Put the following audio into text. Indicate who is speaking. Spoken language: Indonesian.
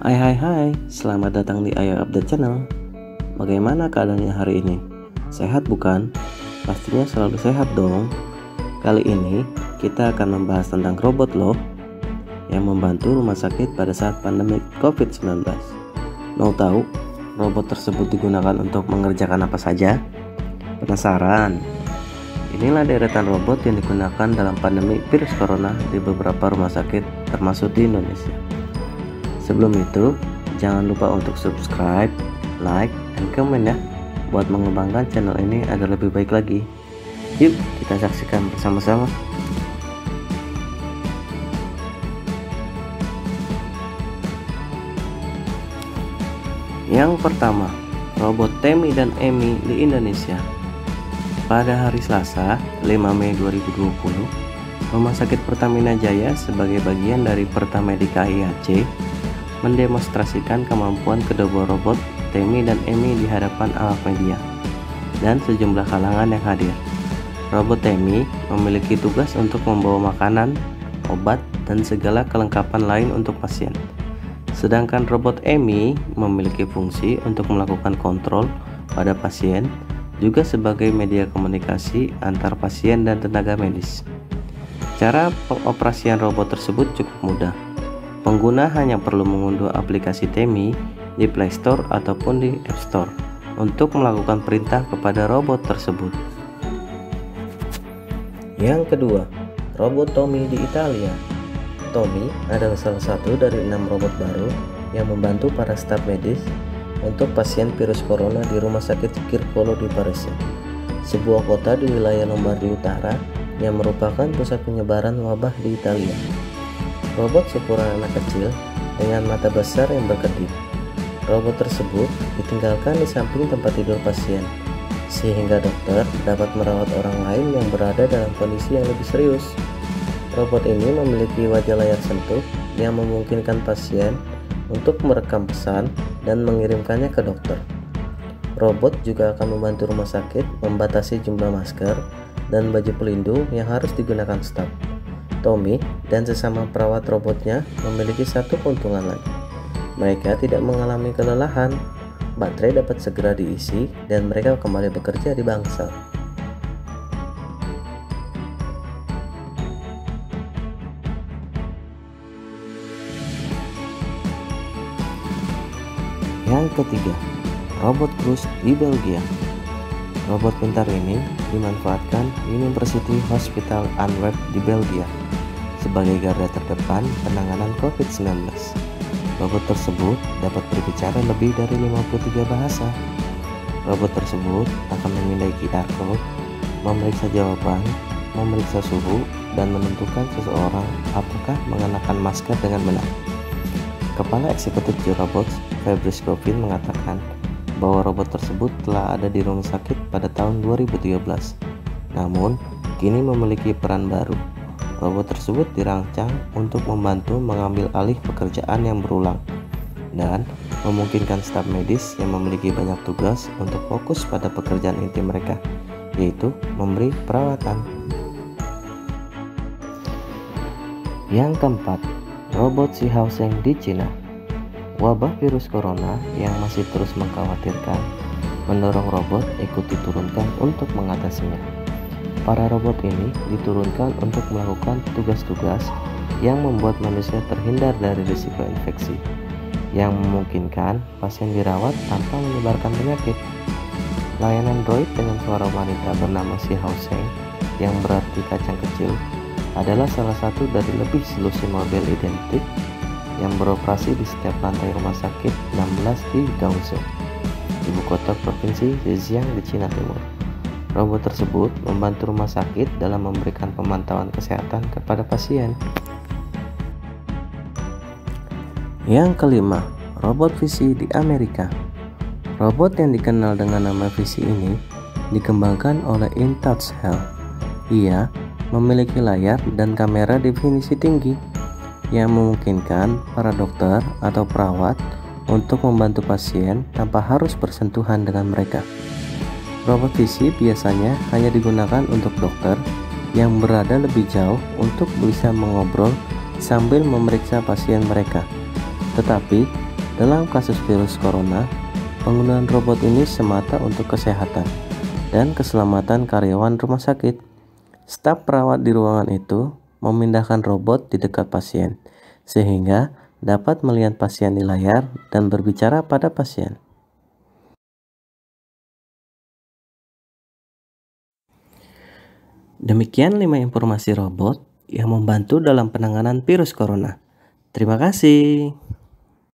Speaker 1: Hai, selamat datang di Ayo Update Channel. Bagaimana keadaannya hari ini? Sehat bukan? Pastinya selalu sehat dong. Kali ini kita akan membahas tentang robot loh, yang membantu rumah sakit pada saat pandemi COVID-19. Mau tahu robot tersebut digunakan untuk mengerjakan apa saja? Penasaran? Inilah deretan robot yang digunakan dalam pandemi virus corona di beberapa rumah sakit termasuk di Indonesia. Sebelum itu, jangan lupa untuk subscribe, like, dan komen ya, buat mengembangkan channel ini agar lebih baik lagi. Yuk kita saksikan bersama-sama. Yang pertama, robot Temi dan Emi di Indonesia. Pada hari Selasa, 5 Mei 2020, Rumah Sakit Pertamina Jaya sebagai bagian dari Pertamedika IAC mendemonstrasikan kemampuan kedua robot Temi dan Emi di hadapan awak media dan sejumlah kalangan yang hadir. Robot Temi memiliki tugas untuk membawa makanan, obat, dan segala kelengkapan lain untuk pasien. Sedangkan robot Emi memiliki fungsi untuk melakukan kontrol pada pasien, juga sebagai media komunikasi antar pasien dan tenaga medis. Cara pengoperasian robot tersebut cukup mudah. Pengguna hanya perlu mengunduh aplikasi Temi di Play Store ataupun di App Store untuk melakukan perintah kepada robot tersebut. Yang kedua, robot Tommy di Italia. Tommy adalah salah satu dari 6 robot baru yang membantu para staf medis untuk pasien virus corona di Rumah Sakit Circolo di Varese, sebuah kota di wilayah Lombardia Utara yang merupakan pusat penyebaran wabah di Italia. Robot seukuran anak kecil dengan mata besar yang berkedip. Robot tersebut ditinggalkan di samping tempat tidur pasien, sehingga dokter dapat merawat orang lain yang berada dalam kondisi yang lebih serius. Robot ini memiliki wajah layar sentuh yang memungkinkan pasien untuk merekam pesan dan mengirimkannya ke dokter. Robot juga akan membantu rumah sakit membatasi jumlah masker dan baju pelindung yang harus digunakan staf. Tommy dan sesama perawat robotnya memiliki satu keuntungan lagi. Mereka tidak mengalami kelelahan, baterai dapat segera diisi, dan mereka kembali bekerja di bangsal. Yang ketiga, robot Cruise di Belgia. Robot pintar ini dimanfaatkan University Hospital Antwerp di Belgia sebagai garda terdepan penanganan COVID-19. Robot tersebut dapat berbicara lebih dari 53 bahasa. Robot tersebut akan memindai QR code, memeriksa jawaban, memeriksa suhu, dan menentukan seseorang apakah mengenakan masker dengan benar. Kepala Eksekutif Jorobots, Fabrice Goffin, mengatakan bahwa robot tersebut telah ada di rumah sakit pada tahun 2013. Namun, kini memiliki peran baru. Robot tersebut dirancang untuk membantu mengambil alih pekerjaan yang berulang dan memungkinkan staf medis yang memiliki banyak tugas untuk fokus pada pekerjaan inti mereka, yaitu memberi perawatan. Yang keempat, robot Xiaosheng di Cina. Wabah virus corona yang masih terus mengkhawatirkan mendorong robot ikut diturunkan untuk mengatasinya. Para robot ini diturunkan untuk melakukan tugas-tugas yang membuat manusia terhindar dari risiko infeksi, yang memungkinkan pasien dirawat tanpa menyebarkan penyakit. Layanan droid dengan suara wanita bernama Xiaosheng, yang berarti kacang kecil, adalah salah satu dari lebih selusin model identik yang beroperasi di setiap lantai rumah sakit 16 di Guangzhou, ibu kota provinsi Zhejiang di Cina Timur. Robot tersebut membantu rumah sakit dalam memberikan pemantauan kesehatan kepada pasien. Yang kelima, robot Visi di Amerika. Robot yang dikenal dengan nama Visi ini dikembangkan oleh InTouch Health. Ia memiliki layar dan kamera definisi tinggi yang memungkinkan para dokter atau perawat untuk membantu pasien tanpa harus bersentuhan dengan mereka. Robot Visi biasanya hanya digunakan untuk dokter yang berada lebih jauh untuk bisa mengobrol sambil memeriksa pasien mereka. Tetapi Dalam kasus virus corona, penggunaan robot ini semata untuk kesehatan dan keselamatan karyawan rumah sakit. Staf perawat di ruangan itu memindahkan robot di dekat pasien, sehingga dapat melihat pasien di layar dan berbicara pada pasien. Demikian 5 informasi robot yang membantu dalam penanganan virus corona. Terima kasih.